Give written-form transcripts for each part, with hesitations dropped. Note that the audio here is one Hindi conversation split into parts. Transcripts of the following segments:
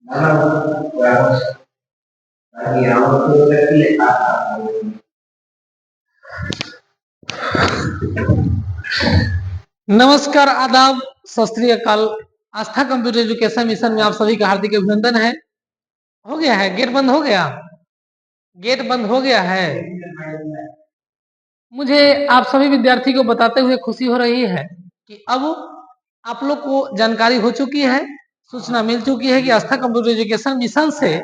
नमस्कार, आदाब, सत श्री अकाल। आस्था कंप्यूटर एजुकेशन मिशन में आप सभी का हार्दिक अभिनंदन है। हो गया है, गेट बंद हो गया, गेट बंद हो गया है। मुझे आप सभी विद्यार्थी को बताते हुए खुशी हो रही है कि अब आप लोग को जानकारी हो चुकी है, सूचना मिल चुकी है कि आस्था कंप्यूटर एजुकेशन मिशन से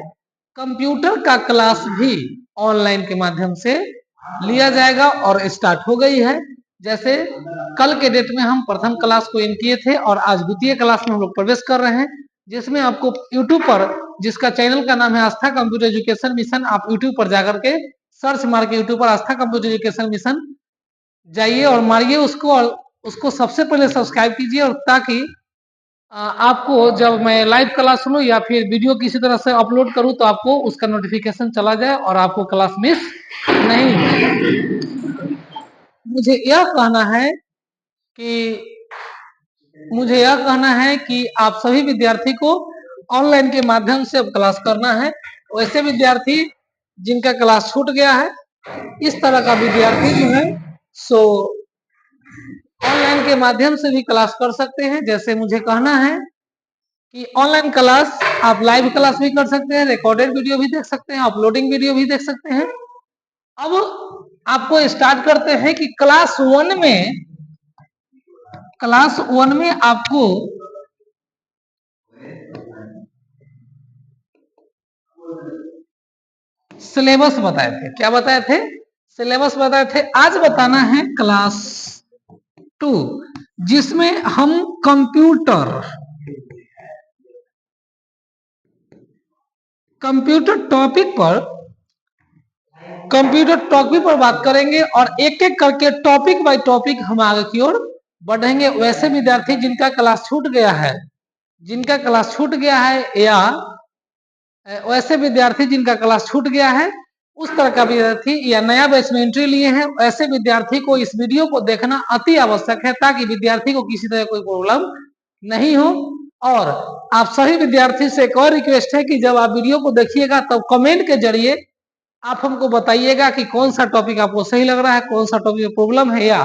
कंप्यूटर का क्लास भी ऑनलाइन के माध्यम से लिया जाएगा और स्टार्ट हो गई है। जैसे कल के डेट में हम प्रथम क्लास को इन किए थे और आज द्वितीय क्लास में हम लोग प्रवेश कर रहे हैं, जिसमें आपको यूट्यूब पर, जिसका चैनल का नाम है आस्था कंप्यूटर एजुकेशन मिशन, आप यूट्यूब पर जाकर के सर्च मार के यूट्यूब पर आस्था कंप्यूटर एजुकेशन मिशन जाइए और मारिए उसको, और उसको सबसे पहले सब्सक्राइब कीजिए, और ताकि आपको जब मैं लाइव क्लास सुनूं या फिर वीडियो किसी तरह से अपलोड करूं तो आपको उसका नोटिफिकेशन चला जाए और आपको क्लास मिस नहीं हो। कि मुझे यह कहना है कि आप सभी विद्यार्थी को ऑनलाइन के माध्यम से अब क्लास करना है। वैसे विद्यार्थी जिनका क्लास छूट गया है, इस तरह का विद्यार्थी जो है सो ऑनलाइन के माध्यम से भी क्लास कर सकते हैं। जैसे मुझे कहना है कि ऑनलाइन क्लास आप लाइव क्लास भी कर सकते हैं, रिकॉर्डेड वीडियो भी देख सकते हैं, अपलोडिंग वीडियो भी देख सकते हैं। अब आपको स्टार्ट करते हैं कि क्लास वन में आपको सिलेबस बताए थे। क्या बताए थे? सिलेबस बताए थे। आज बताना है क्लास 2, जिसमें हम कंप्यूटर टॉपिक पर बात करेंगे और एक एक करके टॉपिक बाय टॉपिक हम आगे की ओर बढ़ेंगे। वैसे विद्यार्थी जिनका क्लास छूट गया है या वैसे विद्यार्थी जिनका क्लास छूट गया है, उस तरह का विद्यार्थी या नया बैच में एंट्री लिए हैं, ऐसे विद्यार्थी को इस वीडियो को देखना अति आवश्यक है, ताकि विद्यार्थी को किसी तरह कोई प्रॉब्लम नहीं हो। और आप सभी विद्यार्थी से एक और रिक्वेस्ट है कि जब आप वीडियो को देखिएगा तब कमेंट के जरिए आप हमको बताइएगा कि कौन सा टॉपिक आपको सही लग रहा है, कौन सा टॉपिक में प्रॉब्लम है, या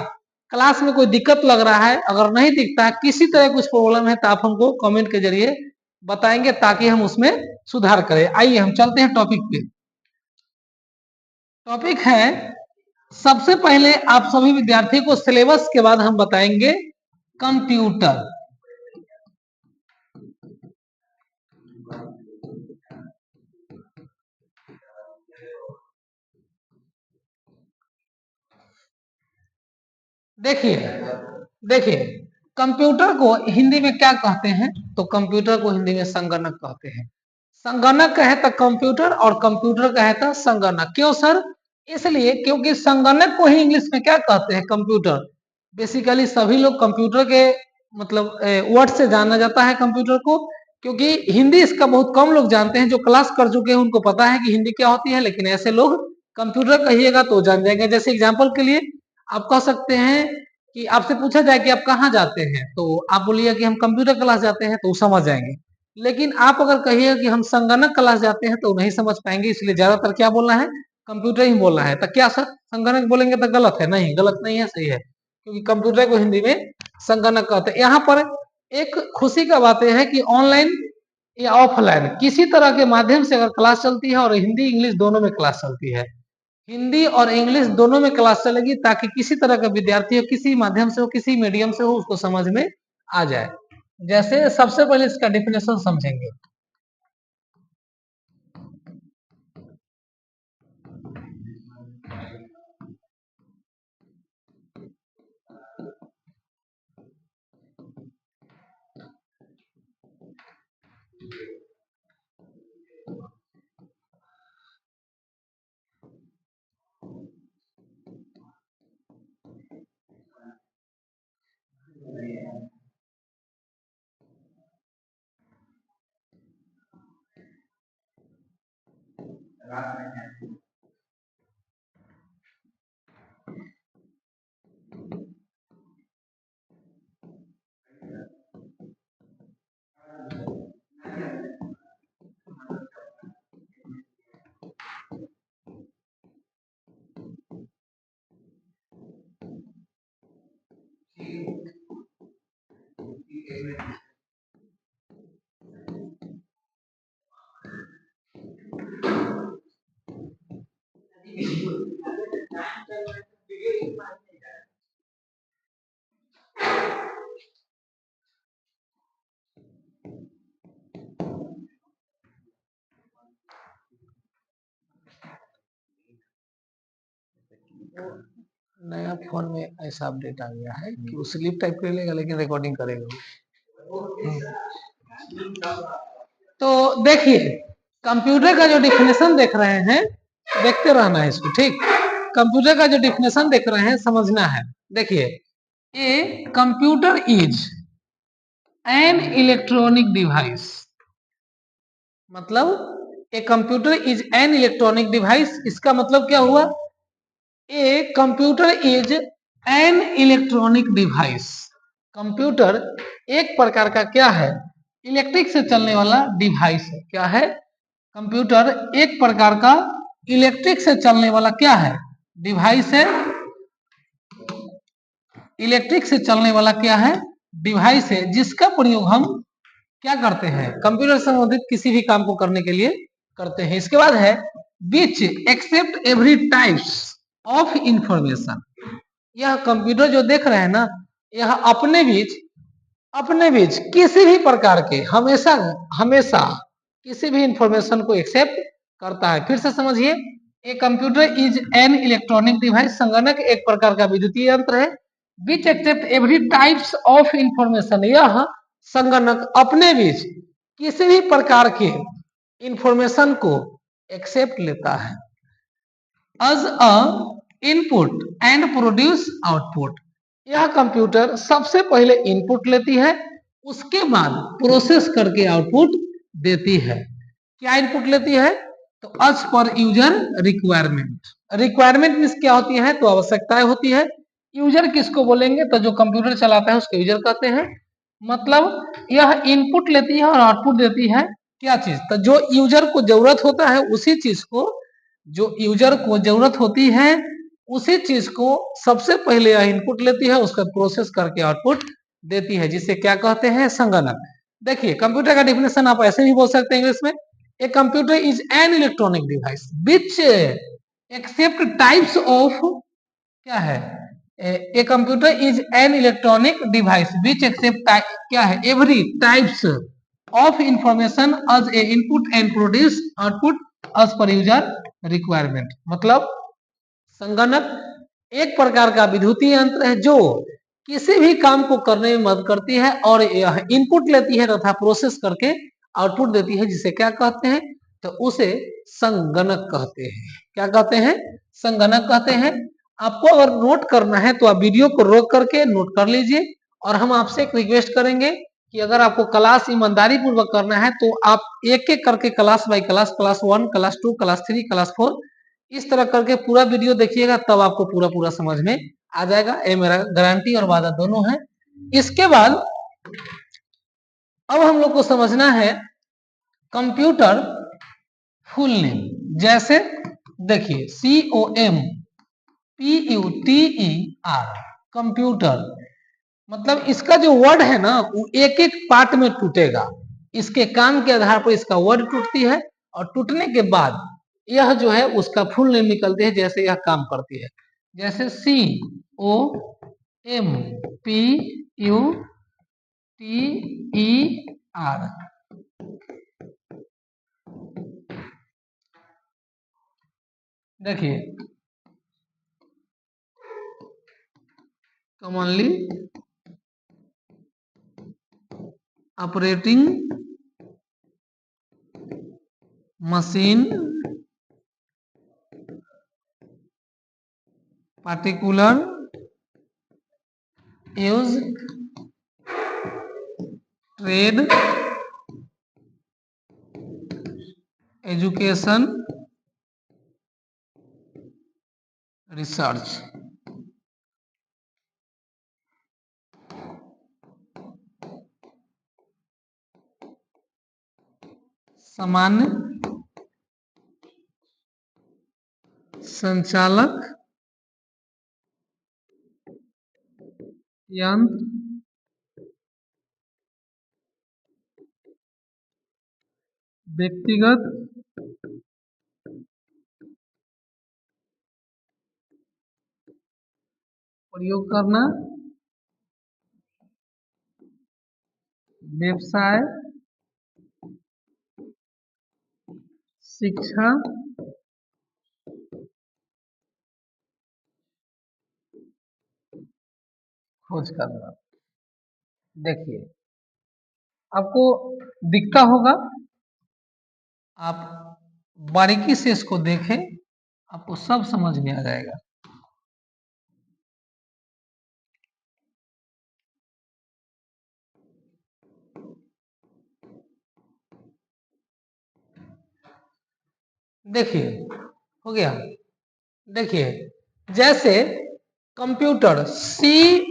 क्लास में कोई दिक्कत लग रहा है। अगर नहीं दिखता है, किसी तरह कुछ प्रॉब्लम है, तो आप हमको कमेंट के जरिए बताएंगे ताकि हम उसमें सुधार करें। आइए हम चलते हैं टॉपिक पे। टॉपिक है, सबसे पहले आप सभी विद्यार्थी को सिलेबस के बाद हम बताएंगे कंप्यूटर। देखिए देखिए कंप्यूटर को हिंदी में क्या कहते हैं? तो कंप्यूटर को हिंदी में संगणक कहते हैं। संगणक कहे तो कंप्यूटर और कंप्यूटर कहे तो संगणक। क्यों सर? इसलिए क्योंकि संगणक को ही इंग्लिश में क्या कहते हैं? कंप्यूटर। बेसिकली सभी लोग कंप्यूटर के मतलब वर्ड से जाना जाता है कंप्यूटर को, क्योंकि हिंदी इसका बहुत कम लोग जानते हैं। जो क्लास कर चुके हैं उनको पता है कि हिंदी क्या होती है, लेकिन ऐसे लोग कंप्यूटर कहिएगा तो जान जाएंगे। जैसे एग्जाम्पल के लिए आप कह सकते हैं कि आपसे पूछा जाए कि आप कहाँ जाते हैं, तो आप बोलिए कि हम कंप्यूटर क्लास जाते हैं, तो वो समझ जाएंगे। लेकिन आप अगर कहिएगा कि हम संगणक क्लास जाते हैं, तो नहीं समझ पाएंगे। इसलिए ज्यादातर क्या बोलना है? कंप्यूटर ही बोलना है। तो क्या सर संगणक बोलेंगे तो गलत है? नहीं, गलत नहीं है, सही है, क्योंकि कंप्यूटर को हिंदी में संगणक कहते हैं। यहाँ पर एक खुशी का बात यह है कि ऑनलाइन या ऑफलाइन किसी तरह के माध्यम से अगर क्लास चलती है, और हिंदी इंग्लिश दोनों में क्लास चलती है, हिंदी और इंग्लिश दोनों में क्लास चलेगी, ताकि किसी तरह का विद्यार्थी हो, किसी माध्यम से हो, किसी मीडियम से हो, उसको समझ में आ जाए। जैसे सबसे पहले इसका डेफिनेशन समझेंगे। नया फोन में ऐसा अपडेट आ गया है कि वो स्लिप टाइप कर लेगा लेकिन रिकॉर्डिंग करेगा। तो देखिए, कंप्यूटर का जो डिफिनेशन देख रहे हैं, देखते रहना है इसको, ठीक। कंप्यूटर का जो डिफिनेशन देख रहे हैं समझना है। देखिए, a computer is an electronic device, मतलब a computer is an electronic device, इसका मतलब क्या हुआ? A computer is an electronic device, computer एक प्रकार का क्या है? इलेक्ट्रिक से चलने वाला डिवाइस है। क्या है? कंप्यूटर एक प्रकार का इलेक्ट्रिक से चलने वाला क्या है? डिवाइस है। इलेक्ट्रिक से चलने वाला क्या है? डिवाइस है, जिसका प्रयोग हम क्या करते हैं? कंप्यूटर से संबंधित किसी भी काम को करने के लिए करते हैं। इसके बाद है which accept every types of information, यह कंप्यूटर जो देख रहे हैं ना, यह अपने बीच किसी भी प्रकार के हमेशा हमेशा किसी भी इंफॉर्मेशन को एक्सेप्ट करता है। फिर से समझिए, a computer is an electronic device, संगणक एक प्रकार का विद्युतीय यंत्र है। Which accept every types of information, यह संगणक अपने बीच किसी भी प्रकार के इंफॉर्मेशन को एक्सेप्ट लेता है। as a input and produce output, यह कंप्यूटर सबसे पहले इनपुट लेती है, उसके बाद प्रोसेस करके आउटपुट देती है। क्या इनपुट लेती है? तो as per user requirement, requirement means क्या होती है? तो आवश्यकताएं होती है। यूजर किसको बोलेंगे? तो जो कंप्यूटर चलाता है उसको यूजर कहते हैं। मतलब यह इनपुट लेती है और आउटपुट देती है। क्या चीज? तो जो यूजर को जरूरत होता है उसी चीज को, जो यूजर को जरूरत होती है उसी चीज को सबसे पहले यह इनपुट लेती है, उसका प्रोसेस करके आउटपुट देती है, जिसे क्या कहते हैं? संगणक। देखिए, कंप्यूटर का डिफिनेशन आप ऐसे भी बोल सकते हैं इंग्लिश में, a computer is an electronic device which accept types of, क्या है? A computer is an electronic device which accept, क्या है? Every types of information as a input and produce output as per user requirement. मतलब संगणक एक प्रकार का विद्युतीय यंत्र है जो किसी भी काम को करने में मदद करती है और यह इनपुट लेती है तथा प्रोसेस करके आउटपुट देती है, जिसे क्या कहते हैं? तो उसे संगणक कहते हैं। क्या कहते हैं? संगणक कहते हैं। आपको अगर नोट करना है तो आप वीडियो को रोक करके नोट कर लीजिए, और हम आपसे एक रिक्वेस्ट करेंगे कि अगर आपको क्लास ईमानदारी पूर्वक करना है तो आप एक एक करके class by class, class 1, class 2, class 3, class 4, इस तरह करके पूरा वीडियो देखिएगा, तब आपको पूरा पूरा समझ में आ जाएगा। ये मेरा गारंटी और वादा दोनों है। इसके बाद अब हम लोग को समझना है कंप्यूटर फुल नेम। जैसे देखिए, COMPUTER, कंप्यूटर, मतलब इसका जो वर्ड है ना वो एक एक पार्ट में टूटेगा। इसके काम के आधार पर इसका वर्ड टूटती है, और टूटने के बाद यह जो है उसका फुल नेम निकलते हैं, जैसे यह काम करती है। जैसे COMPUTER, देखिए, commonly operating machine particular use trade education research। सामान्य संचालक यंत्र व्यक्तिगत प्रयोग करना, व्यवसाय, शिक्षा, खोज करना। देखिए आपको दिखता होगा, आप बारीकी से इसको देखें, आपको सब समझ में आ जाएगा। देखिए हो गया। देखिए जैसे कंप्यूटर,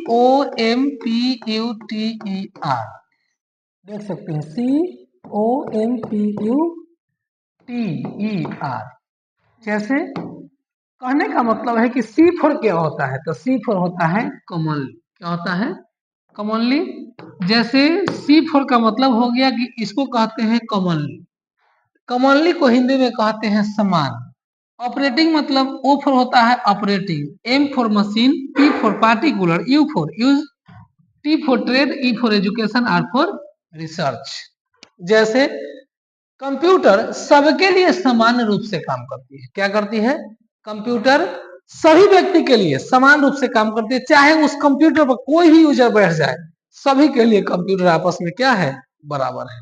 COMPUTER, देख सकते हैं COMPUTER। जैसे कहने का मतलब है कि सी फोर क्या होता है, तो सी फोर होता है कमल। क्या होता है? कमनली। जैसे सी फोर का मतलब हो गया कि इसको कहते हैं कमनली। कमनली को हिंदी में कहते हैं समान। ऑपरेटिंग मतलब ओ फॉर होता है operating, M for machine, P for particular, U for use, T for trade, E for education, R for research. जैसे कंप्यूटर सबके लिए समान रूप से काम करती है। क्या करती है? कंप्यूटर सभी व्यक्ति के लिए समान रूप से काम करती है, चाहे उस कंप्यूटर पर कोई भी यूजर बैठ जाए, सभी के लिए कंप्यूटर आपस में क्या है? बराबर है।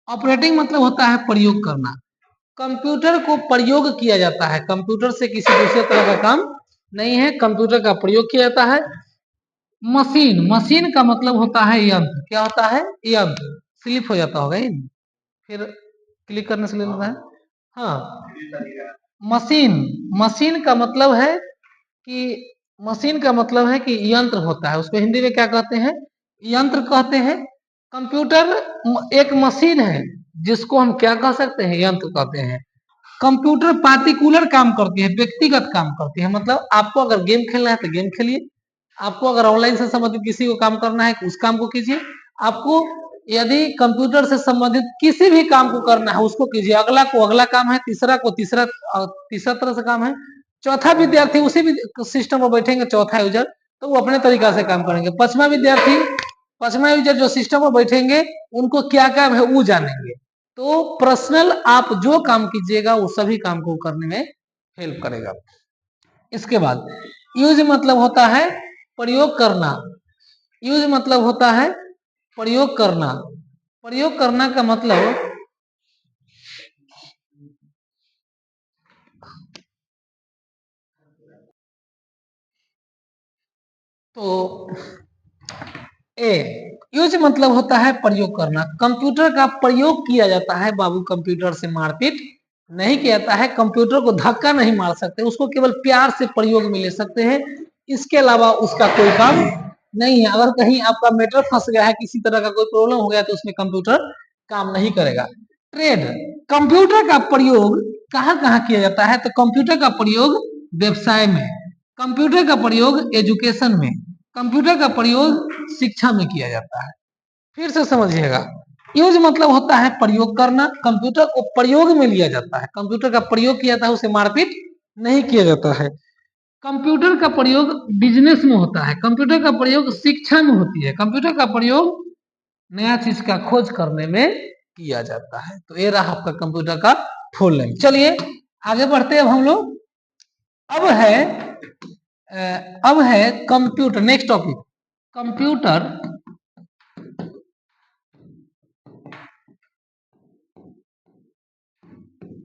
ऑपरेटिंग मतलब होता है प्रयोग करना। कंप्यूटर को प्रयोग किया जाता है, कंप्यूटर से किसी दूसरे तरह का काम नहीं है, कंप्यूटर का प्रयोग किया जाता है। मशीन, मशीन का मतलब होता है यंत्र। क्या होता है? यंत्र। स्लिप हो जाता होगा इन, फिर क्लिक करने से ले लेता है। हाँ, मशीन, मशीन का मतलब है कि मशीन का मतलब है कि यंत्र होता है, उसको हिंदी में क्या कहते हैं? यंत्र कहते हैं। कंप्यूटर एक मशीन है जिसको हम क्या कह सकते हैं? यंत्र कहते हैं। कंप्यूटर पार्टिकुलर काम करती है, व्यक्तिगत काम करती है। मतलब आपको अगर गेम खेलना है तो गेम खेलिए, आपको अगर ऑनलाइन से संबंधित किसी को काम करना है उस काम को कीजिए, आपको यदि कंप्यूटर से संबंधित किसी भी काम को करना है उसको कीजिए। अगला को अगला काम है, तीसरा को तीसरा तीसरा तरह से काम है, चौथा विद्यार्थी उसी भी सिस्टम पर बैठेंगे, चौथा यूजर तो वो अपने तरीका से काम करेंगे। पांचवा विद्यार्थी, पांचवा यूजर जो सिस्टम पर बैठेंगे उनको क्या काम है वो जानेंगे। तो पर्सनल आप जो काम कीजिएगा वो सभी काम को करने में हेल्प करेगा। इसके बाद यूज मतलब होता है प्रयोग करना। यूज मतलब होता है प्रयोग करना। प्रयोग करना का मतलब तो ए यूज मतलब होता है प्रयोग करना। कंप्यूटर का प्रयोग किया जाता है बाबू, कंप्यूटर से मारपीट नहीं किया जाता है, कंप्यूटर को धक्का नहीं मार सकते, उसको केवल प्यार से प्रयोग में ले सकते हैं, इसके अलावा उसका कोई काम नहीं है। अगर कहीं आपका मीटर फंस गया है, किसी तरह का कोई प्रॉब्लम हो गया तो उसमें कंप्यूटर काम नहीं करेगा। ट्रेड, कंप्यूटर का प्रयोग कहाँ कहाँ किया जाता है? तो कंप्यूटर का प्रयोग व्यवसाय में, कंप्यूटर का प्रयोग एजुकेशन में, कंप्यूटर का प्रयोग शिक्षा में किया जाता है। फिर से समझिएगा, यूज मतलब होता है प्रयोग करना, कंप्यूटर को प्रयोग में लिया जाता है, कंप्यूटर का प्रयोग किया जाता है, उसे मारपीट नहीं किया जाता है। कंप्यूटर का प्रयोग बिजनेस में होता है, कंप्यूटर का प्रयोग शिक्षा में होती है, कंप्यूटर का प्रयोग नया चीज का खोज करने में किया जाता है। तो ये रहा आपका कंप्यूटर का फुल नेम। चलिए आगे बढ़ते हैं अब हम लोग। अब है अब है computer, next topic computer,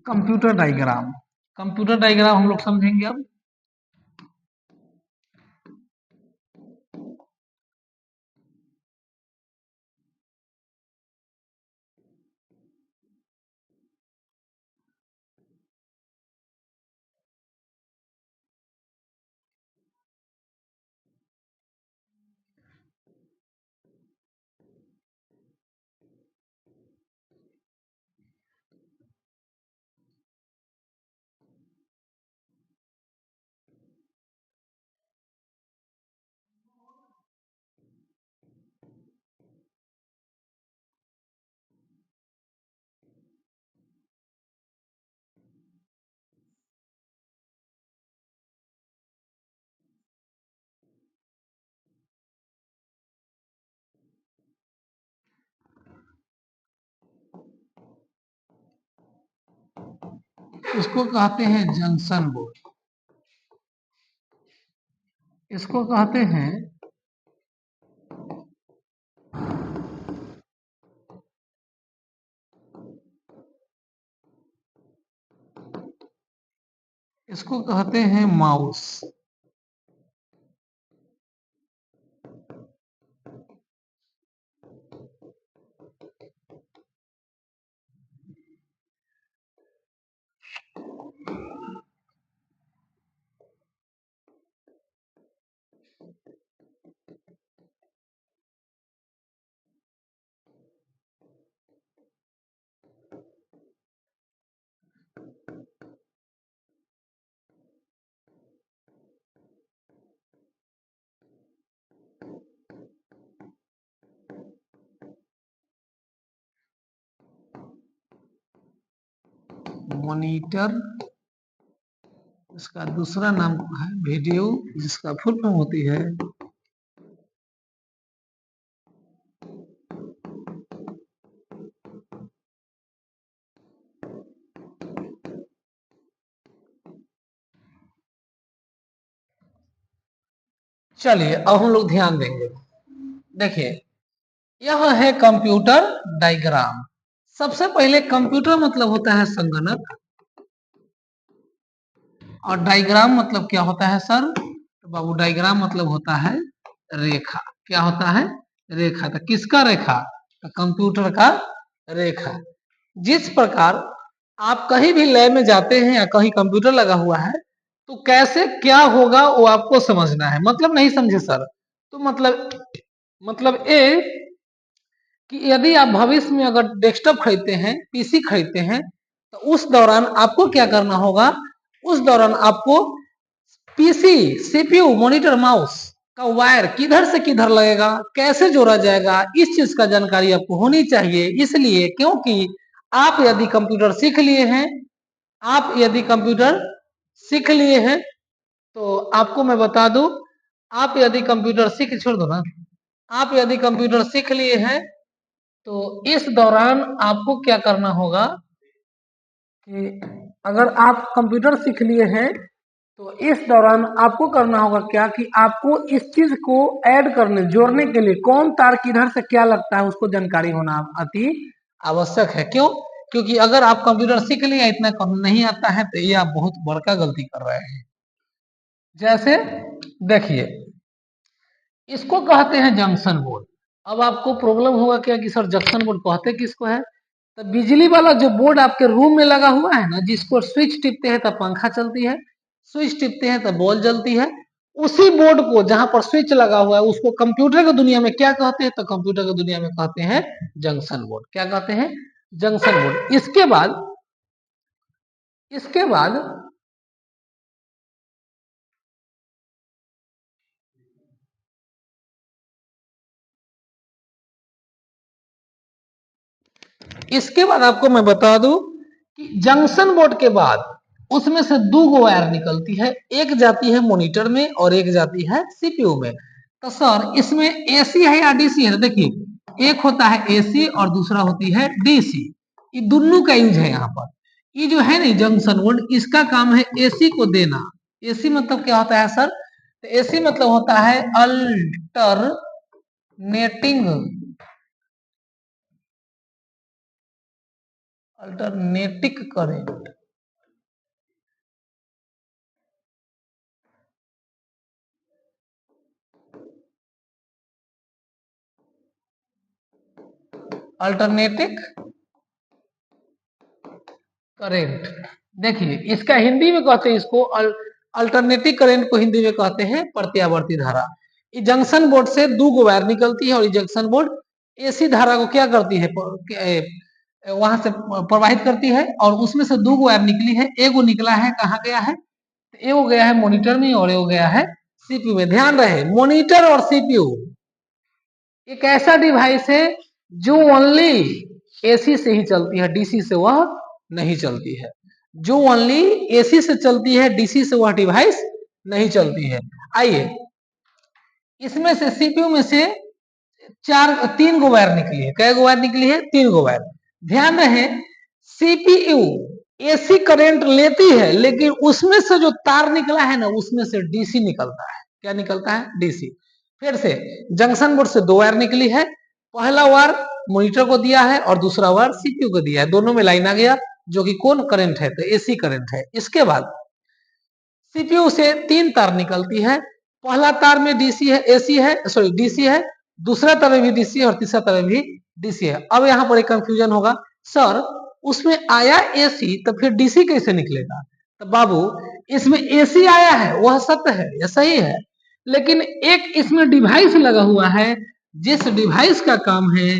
computer diagram. Computer diagram हम लोग समझेंगे अब। इसको कहते हैं जंक्शन बोर्ड, इसको कहते हैं माउस। मॉनिटर, इसका दूसरा नाम है वीडियो, जिसका फुल फॉर्म होती है चलिए अब हम लोग ध्यान देंगे। देखिए यह है कंप्यूटर डायग्राम। सबसे पहले कंप्यूटर मतलब होता है संगणक, और डायग्राम मतलब क्या होता है सर? तो बाबू डायग्राम मतलब होता है रेखा। क्या होता है? रेखा। तो किसका रेखा? तो कंप्यूटर का रेखा। जिस प्रकार आप कहीं भी लैब में जाते हैं या कहीं कंप्यूटर लगा हुआ है तो कैसे क्या होगा वो आपको समझना है। मतलब नहीं समझे सर? तो मतलब ए कि यदि आप भविष्य में अगर डेस्कटॉप खरीदते हैं, पीसी खरीदते हैं, तो उस दौरान आपको क्या करना होगा? उस दौरान आपको पीसी, सीपीयू, मॉनिटर, माउस का वायर किधर से किधर लगेगा, कैसे जोड़ा जाएगा, इस चीज का जानकारी आपको होनी चाहिए। इसलिए क्योंकि आप यदि कंप्यूटर सीख लिए हैं, आप यदि कंप्यूटर सीख लिए हैं तो आपको मैं बता दूं, आप यदि कंप्यूटर सीख छोड़ दो ना, आप यदि कंप्यूटर सीख लिए हैं तो इस दौरान आपको क्या करना होगा कि अगर आप कंप्यूटर सीख लिए हैं तो इस दौरान आपको करना होगा क्या कि आपको इस चीज को ऐड करने, जोड़ने के लिए कौन तार किधर से क्या लगता है उसको जानकारी होना अति आवश्यक है। क्यों? क्योंकि अगर आप कंप्यूटर सीख लिए इतना नहीं आता है तो ये आप बहुत बड़का गलती कर रहे हैं। जैसे देखिए इसको कहते हैं जंक्शन बोर्ड। अब आपको प्रॉब्लम होगा क्या कि सर जंक्शन बोर्ड कहते किसको है? तो बिजली वाला जो बोर्ड आपके रूम में लगा हुआ है ना, जिसको स्विच टिपते हैं तब पंखा चलती है, स्विच टिपते हैं तब बॉल जलती है, उसी बोर्ड को जहां पर स्विच लगा हुआ है उसको कंप्यूटर की दुनिया में क्या कहते हैं? तो कंप्यूटर की दुनिया में कहते हैं जंक्शन बोर्ड। क्या कहते हैं? Junction board. इसके बाद आपको मैं बता दूं कि जंक्शन बोर्ड के बाद उसमें से दो वायर निकलती है, एक जाती है मॉनिटर में और एक जाती है सीपीयू में। तो सर इसमें एसी है या डीसी है? देखिए एक होता है एसी और दूसरा होती है डीसी। ये दोनों का यूज है यहाँ पर। ये जो है ना जंक्शन बोर्ड, इसका काम है एसी को देना। एसी मतलब क्या होता है सर? तो एसी मतलब होता है अल्टरनेटिक करेंट। अल्टरनेटिक करेंट। देखिए इसका हिंदी में कहते हैं इसको अल्टरनेटिव करंट को हिंदी में कहते हैं प्रत्यावर्ती धारा। ये जंक्शन बोर्ड से दो वायर निकलती है और ये जंक्शन बोर्ड एसी धारा को क्या करती है? वहां से प्रवाहित करती है और उसमें से दो वायर निकली है, एगो निकला है कहाँ गया है? एगो गया है मॉनिटर में और एगो गया है सीपीयू में। ध्यान रहे मॉनिटर और सीपीयू एक ऐसा डिवाइस है जो ओनली एसी से ही चलती है, डीसी से वह नहीं चलती है। जो ओनली एसी से चलती है, डीसी से वह डिवाइस नहीं चलती है। आइए इसमें से सीपीयू में से तीन गो वायर निकली है। कै गो वायर निकली है? तीन गो वायर। ध्यान रहे सीपीयू एसी करंट लेती है, लेकिन उसमें से जो तार निकला है ना, उसमें से डीसी निकलता है। क्या निकलता है? डीसी। फिर से जंक्शन बोर्ड से 2 वायर निकली है, पहला वायर मॉनिटर को दिया है और दूसरा वायर सीपीयू को दिया है, दोनों में लाइन आ गया, जो कि कौन करंट है? तो एसी करंट है। इसके बाद सीपीयू से 3 तार निकलती है, पहला तार में डीसी है, एसी है, सॉरी डीसी है, दूसरा तार में भी डीसी है और तीसरा तार में भी डीसी है। अब यहाँ पर एक कंफ्यूजन होगा, सर उसमें आया एसी तो फिर डीसी कैसे निकलेगा? तो बाबू इसमें एसी आया है, वह सत्य है, यह सही है, लेकिन एक इसमें डिवाइस लगा हुआ है, जिस डिवाइस का काम है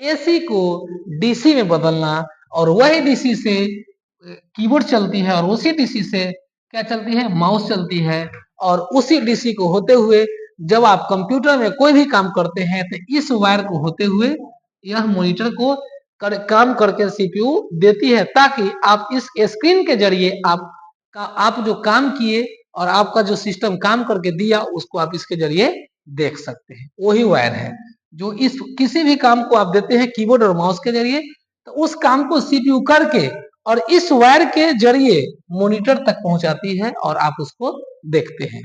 एसी को डीसी में बदलना, और वही डीसी से कीबोर्ड चलती है, और उसी डीसी से क्या चलती है? माउस चलती है, और उसी डीसी को होते हुए जब आप कंप्यूटर में कोई भी काम करते हैं तो इस वायर को होते हुए यह मॉनिटर को काम करके सीपीयू देती है, ताकि आप इस स्क्रीन के जरिए आप जो काम किए और आपका जो सिस्टम काम करके दिया उसको आप इसके जरिए देख सकते हैं। वही वायर है जो इस किसी भी काम को आप देते हैं कीबोर्ड और माउस के जरिए, तो उस काम को सीपीयू करके और इस वायर के जरिए मॉनिटर तक पहुंचाती है और आप उसको देखते हैं।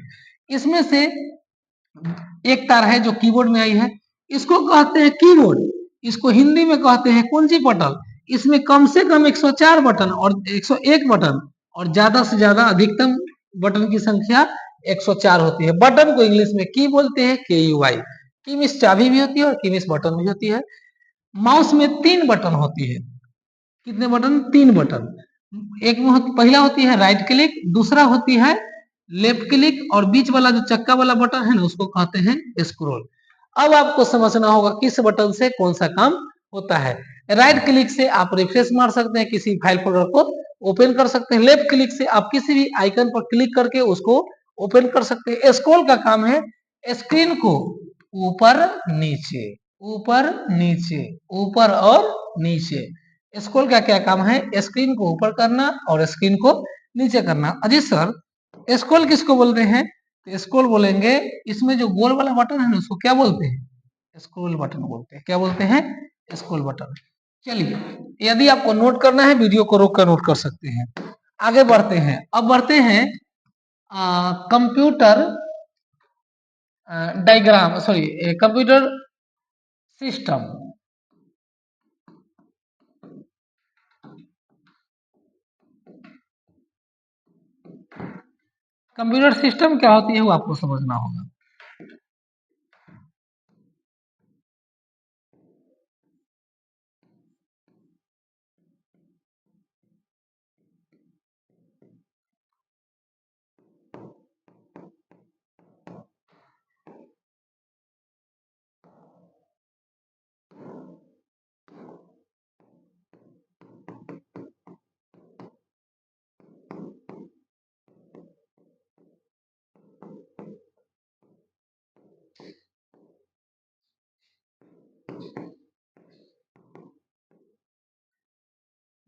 इसमें से एक तार है जो कीबोर्ड में आई है, इसको कहते हैं कीबोर्ड, इसको हिंदी में कहते हैं कुंजी पटल। इसमें कम से कम 104 बटन और 101 बटन और ज्यादा से ज्यादा अधिकतम बटन की संख्या 104 होती है। बटन को इंग्लिश में की बोलते हैं, के यू आई। की मीन्स चाबी भी होती है और की मीन्स बटन भी होती है। माउस में 3 बटन होती है। कितने बटन? 3 बटन। एक में पहला होती है राइट क्लिक, दूसरा होती है लेफ्ट क्लिक, और बीच वाला जो चक्का वाला बटन है ना, उसको कहते हैं स्क्रॉल। अब आपको समझना होगा किस बटन से कौन सा काम होता है। राइट क्लिक से आप रिफ्रेश मार सकते हैं, किसी फाइल फोल्डर को ओपन कर सकते हैं। लेफ्ट क्लिक से आप किसी भी आइकन पर क्लिक करके उसको ओपन कर सकते हैं। स्क्रॉल का काम है स्क्रीन को ऊपर नीचे, ऊपर नीचे, ऊपर और नीचे। स्क्रॉल का क्या काम है? स्क्रीन को ऊपर करना और स्क्रीन को नीचे करना। अजी सर स्क्रॉल किसको बोलते हैं? तो स्क्रॉल बोलेंगे, इसमें जो गोल वाला बटन है ना, उसको क्या बोलते हैं? स्क्रॉल बटन बोलते हैं। क्या बोलते हैं? Scroll button. चलिए, यदि आपको नोट करना है वीडियो को रोक कर नोट कर सकते हैं। आगे बढ़ते हैं। अब बढ़ते हैं computer diagram, sorry computer system. Computer system क्या होती है वो आपको समझना होगा।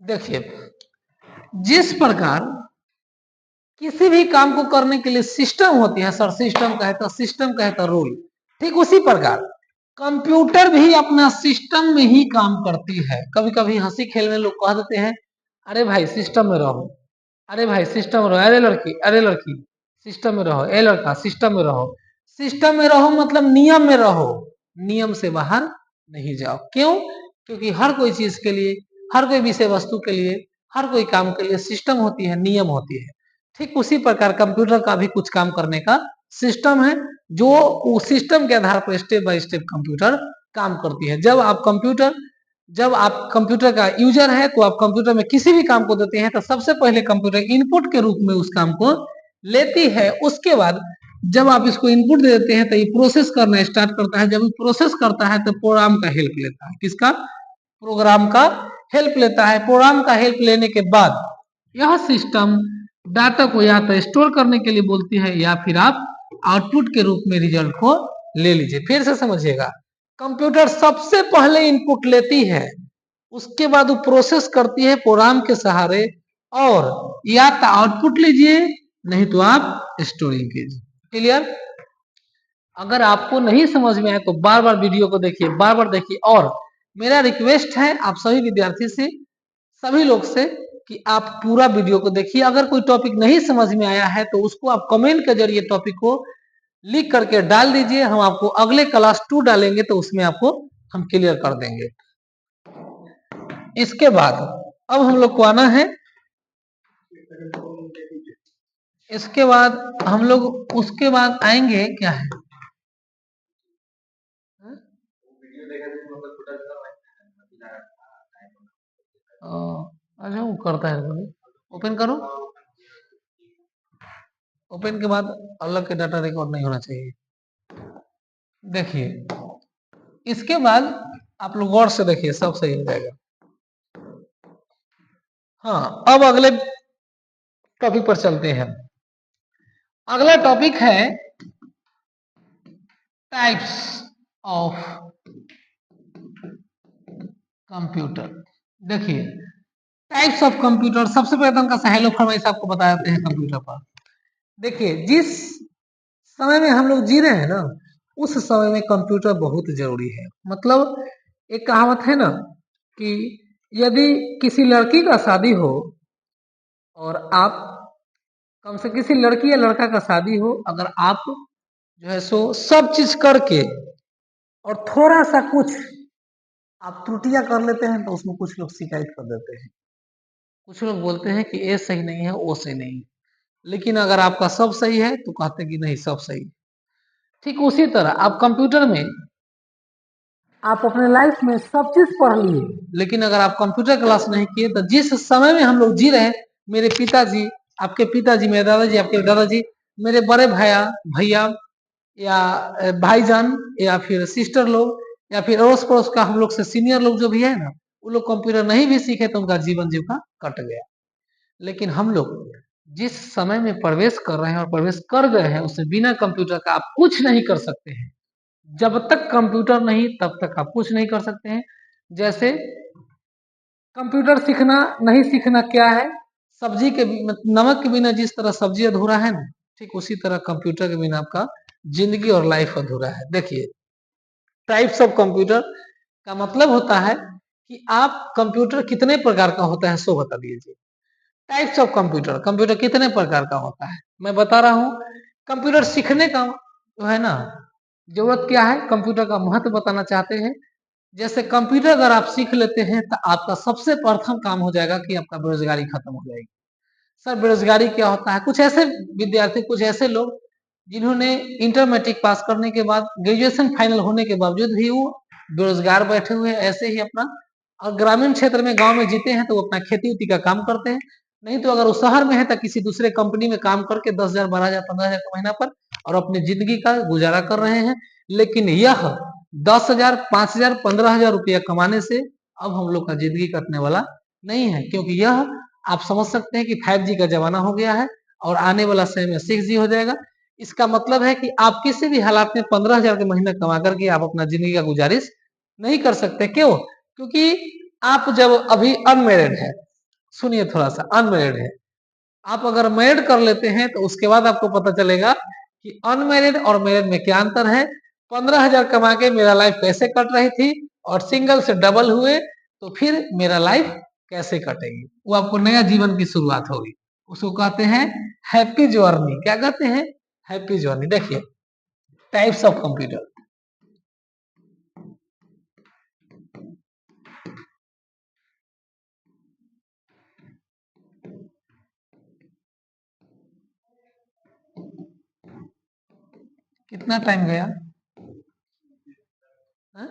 देखिए, जिस प्रकार किसी भी काम को करने के लिए सिस्टम होती है, सर सिस्टम कहता रूल, ठीक उसी प्रकार कंप्यूटर भी अपना सिस्टम में ही काम करती है। कभी कभी हंसी खेल में लोग कह देते हैं, अरे भाई सिस्टम में रहो, अरे भाई सिस्टम में रहो, अरे लड़की सिस्टम में रहो, ए लड़का सिस्टम में रहो। सिस्टम में रहो मतलब नियम में रहो, नियम से बाहर नहीं जाओ। क्यों? क्योंकि हर कोई चीज के लिए, हर कोई विषय वस्तु के लिए, हर कोई काम के लिए सिस्टम होती है, नियम होती है। ठीक उसी प्रकार कंप्यूटर का भी कुछ काम करने का सिस्टम है, जो उस सिस्टम के आधार पर स्टेप बाय स्टेप कंप्यूटर काम करती है। जब आप कंप्यूटर का यूजर है तो आप कंप्यूटर में किसी भी काम को देते हैं तो सबसे पहले कंप्यूटर इनपुट के रूप में उस काम को लेती है। उसके बाद जब आप इसको इनपुट दे देते हैं तो ये प्रोसेस करना स्टार्ट करता है। जब ये प्रोसेस करता है तो प्रोग्राम का हेल्प लेता है। किसका? प्रोग्राम का हेल्प लेता है। प्रोग्राम का हेल्प लेने के बाद यह सिस्टम डाटा को या तो स्टोर करने के लिए बोलती है, या फिर आप आउटपुट के रूप में रिजल्ट को ले लीजिए। फिर से समझिएगा, कंप्यूटर सबसे पहले इनपुट लेती है, उसके बाद वो प्रोसेस करती है प्रोग्राम के सहारे, और या तो आउटपुट लीजिए नहीं तो आप स्टोरिंग कीजिए। क्लियर? अगर आपको नहीं समझ में आए तो बार बार वीडियो को देखिए, बार बार देखिए। और मेरा रिक्वेस्ट है आप सभी विद्यार्थी से, सभी लोग से, कि आप पूरा वीडियो को देखिए। अगर कोई टॉपिक नहीं समझ में आया है तो उसको आप कमेंट के जरिए टॉपिक को लिख करके डाल दीजिए। हम आपको अगले क्लास 2 डालेंगे तो उसमें आपको हम क्लियर कर देंगे। इसके बाद अब हम लोग को आना है, इसके बाद हम लोग उसके बाद आएंगे क्या है, अच्छा वो करता है, ओपन करो। ओपन के बाद अलग के डाटा रिकॉर्ड नहीं होना चाहिए। देखिए इसके बाद आप लोग गौर से देखिए, सब सही हो जाएगा। हाँ, अब अगले टॉपिक पर चलते हैं। अगला टॉपिक है टाइप्स ऑफ कंप्यूटर। देखिए टाइप्स ऑफ कंप्यूटर, सबसे पहले तो उनका हेलो फरमाइश आपको बता देते हैं कंप्यूटर पर। देखिए जिस समय में हम लोग जी रहे हैं ना, उस समय में कंप्यूटर बहुत जरूरी है। मतलब एक कहावत है ना कि यदि किसी लड़की का शादी हो और आप कम से किसी लड़की या लड़का का शादी हो, अगर आप जो है सो सब चीज करके और थोड़ा सा कुछ आप त्रुटियां कर लेते हैं तो उसमें कुछ लोग शिकायत कर देते हैं। कुछ लोग बोलते हैं कि ये सही नहीं है, वो सही नहीं है। लेकिन अगर आपका सब सही है तो कहते हैं कि नहीं सब सही है। ठीक उसी तरह आप कंप्यूटर में आप अपने लाइफ में सब चीज पढ़ लिए, लेकिन अगर आप कंप्यूटर क्लास नहीं किए तो जिस समय में हम लोग जी रहे हैं, मेरे पिताजी, आपके पिताजी, मेरे दादाजी, आपके दादाजी, मेरे बड़े भैया भैया या भाईजान या फिर सिस्टर लोग या फिर अड़ोस पड़ोस का हम लोग से सीनियर लोग जो भी है ना, वो लोग कंप्यूटर नहीं भी सीखे तो उनका जीवन जीविका कट गया। लेकिन हम लोग जिस समय में प्रवेश कर रहे हैं और प्रवेश कर गए हैं, उसमें बिना कंप्यूटर का आप कुछ नहीं कर सकते हैं। जब तक कंप्यूटर नहीं तब तक आप कुछ नहीं कर सकते हैं। जैसे कंप्यूटर सीखना नहीं सीखना क्या है, सब्जी के नमक के बिना जिस तरह सब्जी अधूरा है ना, ठीक उसी तरह कंप्यूटर के बिना आपका जिंदगी और लाइफ अधूरा है। देखिए टाइप्स ऑफ कंप्यूटर का मतलब होता है कि आप कंप्यूटर कितने प्रकार का होता है सो बता दीजिए। टाइप्स ऑफ कंप्यूटर, कंप्यूटर कितने प्रकार का होता है मैं बता रहा हूँ। कंप्यूटर सीखने का जो है ना जरूरत क्या है, कंप्यूटर का महत्व बताना चाहते हैं। जैसे कंप्यूटर अगर आप सीख लेते हैं तो आपका सबसे प्रथम काम हो जाएगा कि आपका बेरोजगारी खत्म हो जाएगी। सर बेरोजगारी क्या होता है? कुछ ऐसे विद्यार्थी, कुछ ऐसे लोग जिन्होंने इंटर मैट्रिक पास करने के बाद ग्रेजुएशन फाइनल होने के बावजूद भी वो बेरोजगार बैठे हुए हैं, ऐसे ही अपना और ग्रामीण क्षेत्र में गांव में जीते हैं तो वो अपना खेती उती का काम करते हैं। नहीं तो अगर वो शहर में है तो किसी दूसरे कंपनी में काम करके 10,000, 12,000, 15,000 का महीना पर और अपनी जिंदगी का गुजारा कर रहे हैं। लेकिन यह 10,000, 5,000, 15,000 रुपया कमाने से अब हम लोग का जिंदगी कटने वाला नहीं है, क्योंकि यह आप समझ सकते हैं कि 5G का जमाना हो गया है और आने वाला समय में 6G हो जाएगा। इसका मतलब है कि आप किसी भी हालात में 15,000 के महीना कमा करके आप अपना जिंदगी का गुजारिश नहीं कर सकते। क्यों? क्योंकि आप जब अभी अनमेरिड है, सुनिए थोड़ा सा, अनमेरिड है, आप अगर मैरिड कर लेते हैं तो उसके बाद आपको पता चलेगा कि अनमेरिड और मैरिड में क्या अंतर है। 15,000 कमा के मेरा लाइफ कैसे कट रही थी और सिंगल से डबल हुए तो फिर मेरा लाइफ कैसे कटेगी, वो आपको नया जीवन की शुरुआत होगी। उसको कहते हैं हैप्पी जर्नी। क्या कहते हैं? Happy journey. देखिए टाइप्स ऑफ कंप्यूटर। कितना टाइम गया? हाँ?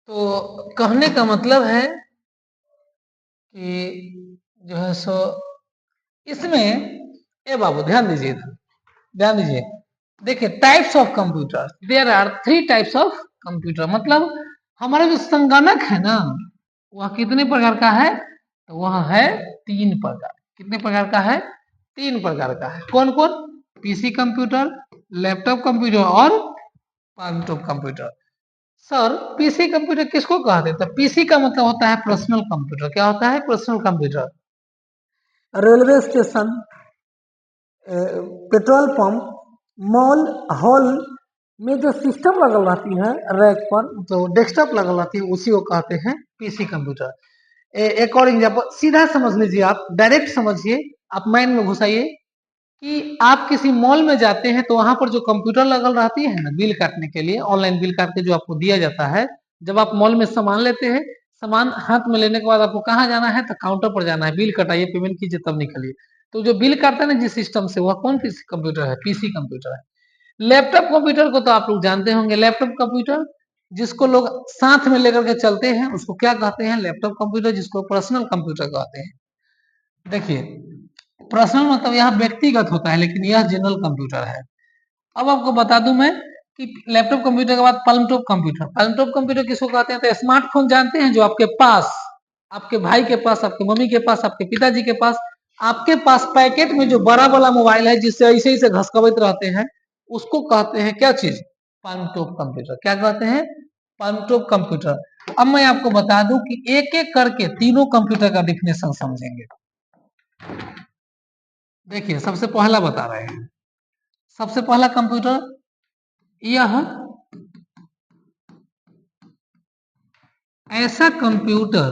तो कहने का मतलब है कि जो है सो इसमें ए बाबू ध्यान दीजिए इधर, ध्यान दीजिए। देखिए types of computer, there are 3 types of computer. मतलब हमारा जो संगणक है ना वह कितने प्रकार का है, तो वह है 3 प्रकार। कितने प्रकार का है, 3 प्रकार का है। कौन कौन, पीसी कंप्यूटर, लैपटॉप कंप्यूटर और laptop computer. Sir PC computer किसको कहते हैं, तो पीसी का मतलब होता है पर्सनल कंप्यूटर। क्या होता है, personal computer. Railway station, petrol pump, mall, hall में जो सिस्टम लगल रहती है रैक पर, जो डेस्कटॉप लगल रहती है उसी को कहते हैं पीसी कंप्यूटर। एक और एग्जांपल सीधा समझ लीजिए, आप डायरेक्ट समझिए, आप माइंड में घुसाइए कि आप किसी मॉल में जाते हैं तो वहां पर जो कंप्यूटर लगल रहती है ना बिल काटने के लिए, ऑनलाइन बिल काट के जो आपको दिया जाता है, जब आप मॉल में सामान लेते हैं, सामान हाथ में लेने के बाद आपको कहाँ जाना है, तो काउंटर पर जाना है, बिल कटाइए, पेमेंट कीजिए, तब निकलिए। तो जो बिल काटता है ना जिस सिस्टम से, वह कौन कंप्यूटर है, पीसी कंप्यूटर है। लैपटॉप कंप्यूटर को तो आप लोग जानते होंगे, लैपटॉप कंप्यूटर जिसको लोग साथ में लेकर के चलते हैं उसको क्या कहते हैं, लैपटॉप कंप्यूटर, जिसको पर्सनल कंप्यूटर कहते हैं। देखिए पर्सनल मतलब यहाँ व्यक्तिगत होता है, लेकिन यह जनरल कंप्यूटर है। अब आपको बता दूं मैं कि लैपटॉप कंप्यूटर के बाद पलमटॉप कंप्यूटर। पलमटॉप कंप्यूटर किसको कहते हैं, तो स्मार्टफोन जानते हैं, जो आपके पास, आपके भाई के पास, आपके मम्मी के पास, आपके पिताजी के पास, आपके पास पैकेट में जो बड़ा वाला मोबाइल है जिससे ऐसे ऐसे घसकबैत रहते हैं, उसको कहते हैं क्या चीज, पलमटॉप कंप्यूटर। क्या कहते हैं, पलमटॉप कंप्यूटर। अब मैं आपको बता दूं कि एक एक करके तीनों कंप्यूटर का डिफिनेशन समझेंगे। देखिए सबसे पहला बता रहे हैं, सबसे पहला कंप्यूटर, यह ऐसा कंप्यूटर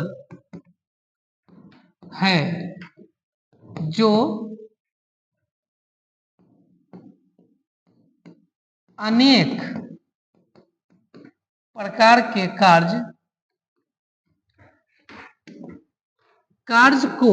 है जो अनेक प्रकार के कार्य को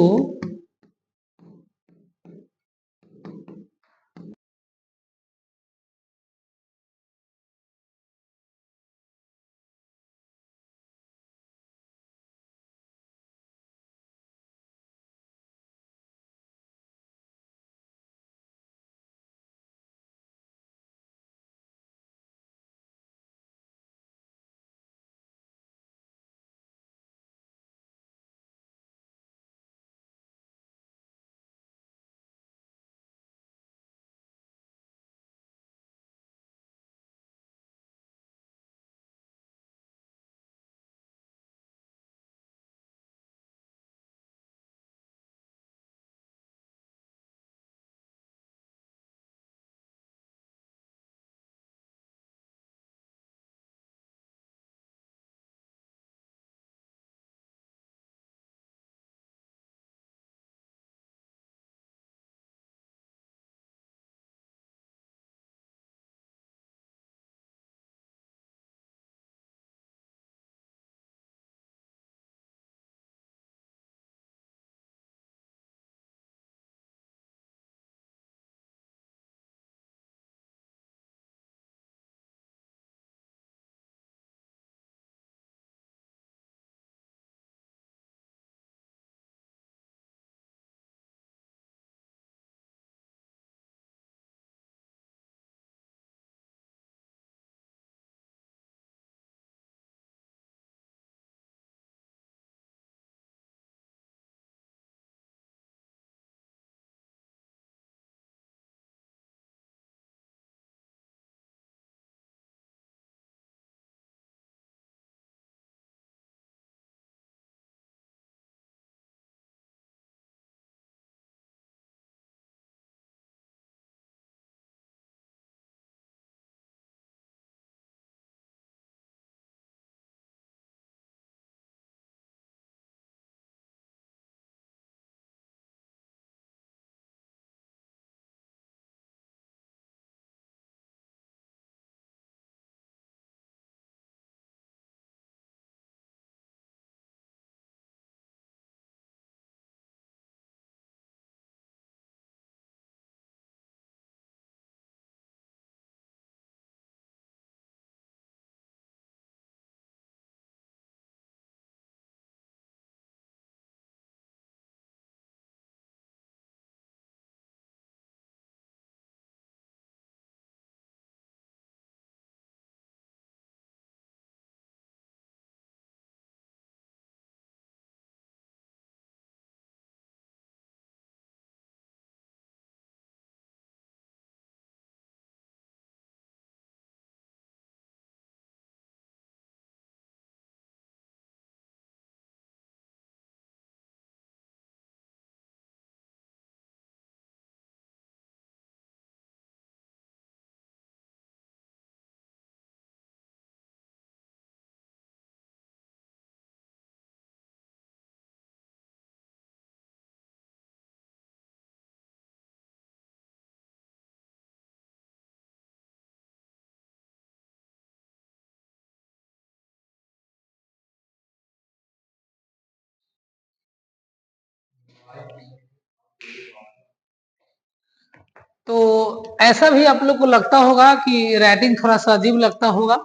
तो ऐसा भी आप लोग को लगता होगा कि राइटिंग थोड़ा सा अजीब लगता होगा,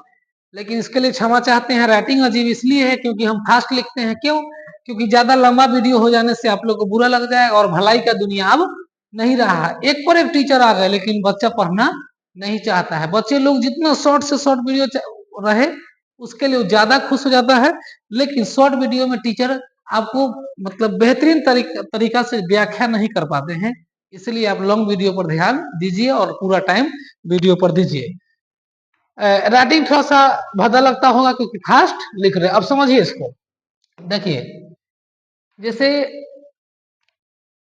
लेकिन इसके लिए क्षमा चाहते हैं। राइटिंग अजीब इसलिए है क्योंकि हम फास्ट लिखते हैं। क्यों? क्योंकि ज्यादा लंबा वीडियो हो जाने से आप लोग को बुरा लग जाएगा और भलाई का दुनिया अब नहीं रहा है। एक पर एक टीचर आ गए लेकिन बच्चा पढ़ना नहीं चाहता है। बच्चे लोग जितना शॉर्ट से शॉर्ट वीडियो रहे उसके लिए ज्यादा खुश हो जाता है, लेकिन शॉर्ट वीडियो में टीचर आपको मतलब बेहतरीन तरीका से व्याख्या नहीं कर पाते हैं। इसलिए आप लॉन्ग वीडियो पर ध्यान दीजिए और पूरा टाइम वीडियो पर दीजिए। राइटिंग थोड़ा सा भद्दा लगता होगा क्योंकि फास्ट लिख रहे हैं। अब समझिए इसको। देखिए, जैसे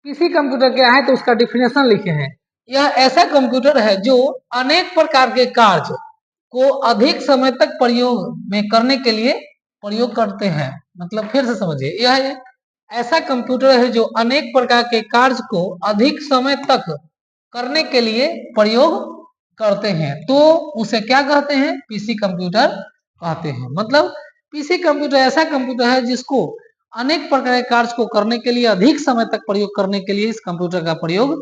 पीसी कंप्यूटर क्या है तो उसका डिफिनेशन लिखे हैं। यह ऐसा कंप्यूटर है जो अनेक प्रकार के कार्य को अधिक समय तक प्रयोग में करने के लिए प्रयोग करते हैं। मतलब फिर से समझिए, यह ऐसा कंप्यूटर है जो अनेक प्रकार के कार्य को अधिक समय तक करने के लिए प्रयोग करते हैं, तो उसे क्या कहते हैं? पीसी कंप्यूटर कहते हैं। मतलब पीसी कंप्यूटर ऐसा कंप्यूटर है जिसको अनेक प्रकार के कार्य को करने के लिए अधिक समय तक प्रयोग करने के लिए इस कंप्यूटर का प्रयोग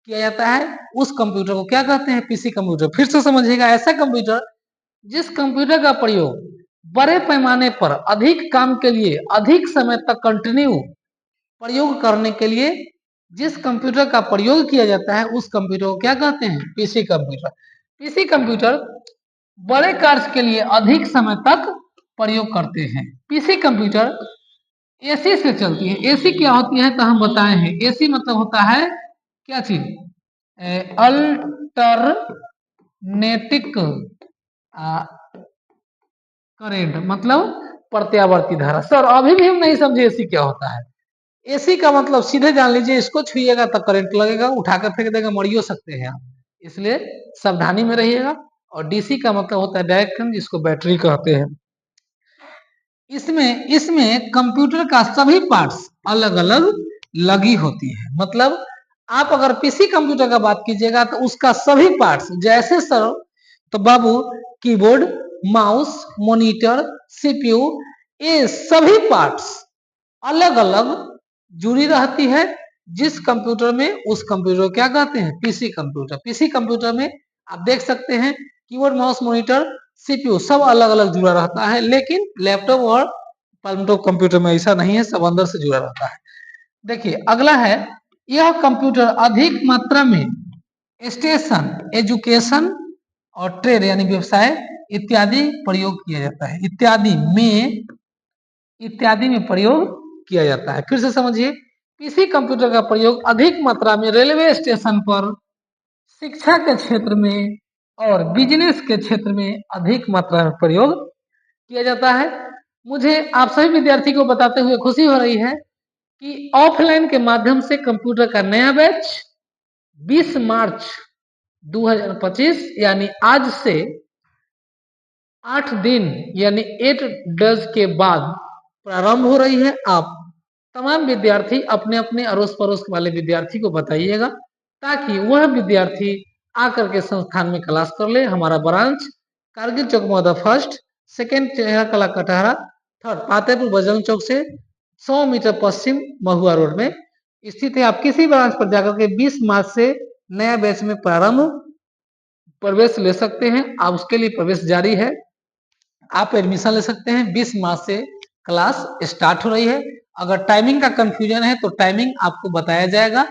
किया जाता है। उस कंप्यूटर को क्या कहते हैं? PC computer. फिर से समझिएगा, ऐसा कंप्यूटर जिस कंप्यूटर का प्रयोग बड़े पैमाने पर अधिक काम के लिए अधिक समय तक कंटिन्यू प्रयोग करने के लिए जिस कंप्यूटर का प्रयोग किया जाता है उस कंप्यूटर को क्या कहते हैं? PC computer. पीसी कंप्यूटर बड़े कार्य के लिए अधिक समय तक प्रयोग करते हैं। पीसी कंप्यूटर एसी से चलती है। एसी क्या होती है तो हम बताए हैं। एसी मतलब होता है क्या चीज? अल्टरनेटिक करेंट, मतलब प्रत्यावर्ती धारा। सर अभी भी हम नहीं समझे एसी क्या होता है। एसी का मतलब सीधे जान लीजिए, इसको छुइएगा तो करंट लगेगा, उठाकर फेंक देगा, मरियो सकते हैं आप, इसलिए सावधानी में रहिएगा। और डीसी का मतलब होता है डायरेक्ट करंट, जिसको बैटरी कहते हैं। इसमें इसमें कंप्यूटर का सभी पार्ट्स अलग अलग लगी होती है। मतलब आप अगर पीसी कंप्यूटर का बात कीजिएगा तो उसका सभी पार्ट्स, जैसे सर तो बाबू कीबोर्ड, माउस, मॉनिटर, सीपीयू, ये सभी पार्ट्स अलग अलग जुड़ी रहती है। जिस कंप्यूटर में उस कंप्यूटर को क्या कहते हैं? PC computer. पीसी कंप्यूटर में आप देख सकते हैं कीबोर्ड, माउस, मॉनिटर, सीपीयू सब अलग अलग जुड़ा रहता है, लेकिन लैपटॉप और लैपटॉप कंप्यूटर में ऐसा नहीं है, सब अंदर से जुड़ा रहता है। देखिए अगला है, यह कंप्यूटर अधिक मात्रा में स्टेशन, एजुकेशन और ट्रेड यानी व्यवसाय इत्यादि प्रयोग किया जाता है। इत्यादि में प्रयोग किया जाता है। फिर से समझिए, पीसी कंप्यूटर का प्रयोग अधिक मात्रा में रेलवे स्टेशन पर, शिक्षा के क्षेत्र में और बिजनेस के क्षेत्र में अधिक मात्रा में प्रयोग किया जाता है। मुझे आप सभी विद्यार्थी को बताते हुए खुशी हो रही है कि ऑफलाइन के माध्यम से कंप्यूटर का नया बैच 20 मार्च 2025 यानी आज से 8 दिन यानी 8 डेज के बाद प्रारंभ हो रही है। आप तमाम विद्यार्थी अपने अपने अड़ोस पड़ोस वाले विद्यार्थी को बताइएगा ताकि वह विद्यार्थी आकर के संस्थान में क्लास कर ले। हमारा ब्रांच कारगिल चौक मौदा फर्स्ट, सेकेंड चेहरा कला कटहरा, थर्ड पातेपुर बजरंग चौक से 100 मीटर पश्चिम महुआ रोड में स्थित है। आप किसी ब्रांच पर जाकर के 20 मार्च से नया बैच में प्रारंभ प्रवेश ले सकते हैं। आप उसके लिए प्रवेश जारी है, आप एडमिशन ले सकते हैं। 20 मार्च से क्लास स्टार्ट हो रही है। अगर टाइमिंग का कंफ्यूजन है तो टाइमिंग आपको बताया जाएगा।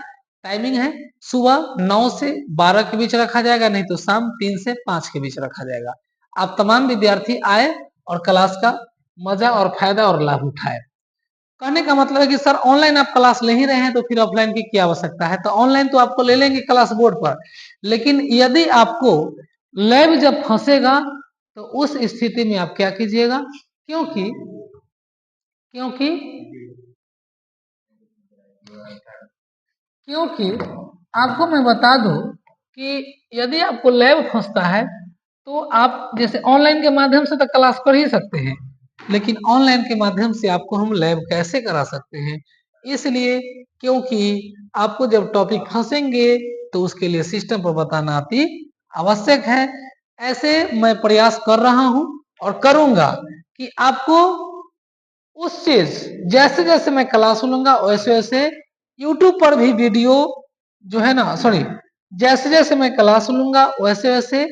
टाइमिंग है सुबह 9 से 12 के बीच रखा जाएगा, नहीं तो शाम 3 से 5 के बीच रखा जाएगा। आप तमाम विद्यार्थी आए और क्लास का मजा और फायदा और लाभ उठाए। कहने का मतलब है कि सर ऑनलाइन आप क्लास ले ही रहे हैं तो फिर ऑफलाइन की क्या आवश्यकता है? तो ऑनलाइन तो आपको ले लेंगे क्लास बोर्ड पर, लेकिन यदि आपको लैब जब फंसेगा तो उस स्थिति में आप क्या कीजिएगा? क्योंकि क्योंकि क्योंकि आपको मैं बता दूं कि यदि आपको लैब फंसता है तो आप जैसे ऑनलाइन के माध्यम से तो क्लास कर ही सकते हैं, लेकिन ऑनलाइन के माध्यम से आपको हम लैब कैसे करा सकते हैं? इसलिए क्योंकि आपको जब टॉपिक फंसेंगे तो उसके लिए सिस्टम पर बताना अति आवश्यक है। ऐसे मैं प्रयास कर रहा हूं और करूंगा कि आपको उस चीज जैसे जैसे मैं क्लास लूंगा वैसे वैसे यूट्यूब पर भी वीडियो जो है ना, सॉरी, जैसे जैसे मैं क्लास लूंगा वैसे वैसे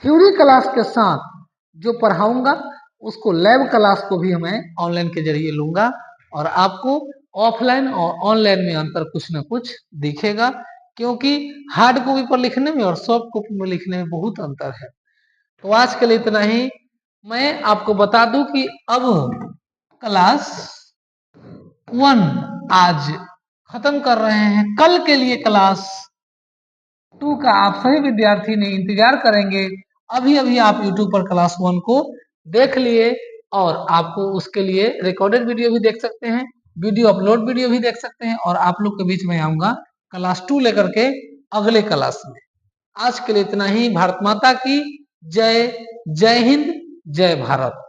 थ्योरी क्लास के साथ जो पढ़ाऊंगा उसको लैब क्लास को भी मैं ऑनलाइन के जरिए लूंगा और आपको ऑफलाइन और ऑनलाइन में अंतर कुछ ना कुछ दिखेगा, क्योंकि हार्ड कॉपी पर लिखने में और सॉफ्ट कॉपी में लिखने में बहुत अंतर है। तो आज के लिए इतना ही। मैं आपको बता दूं कि अब क्लास 1 आज खत्म कर रहे हैं, कल के लिए क्लास 2 का आप सभी विद्यार्थी ने इंतजार करेंगे। अभी अभी आप यूट्यूब पर क्लास 1 को देख लिए और आपको उसके लिए रिकॉर्डेड वीडियो भी देख सकते हैं, वीडियो अपलोड वीडियो भी देख सकते हैं और आप लोग के बीच में आऊंगा क्लास 2 लेकर के अगले क्लास में। आज के लिए इतना ही। भारत माता की जय, जय हिंद, जय भारत।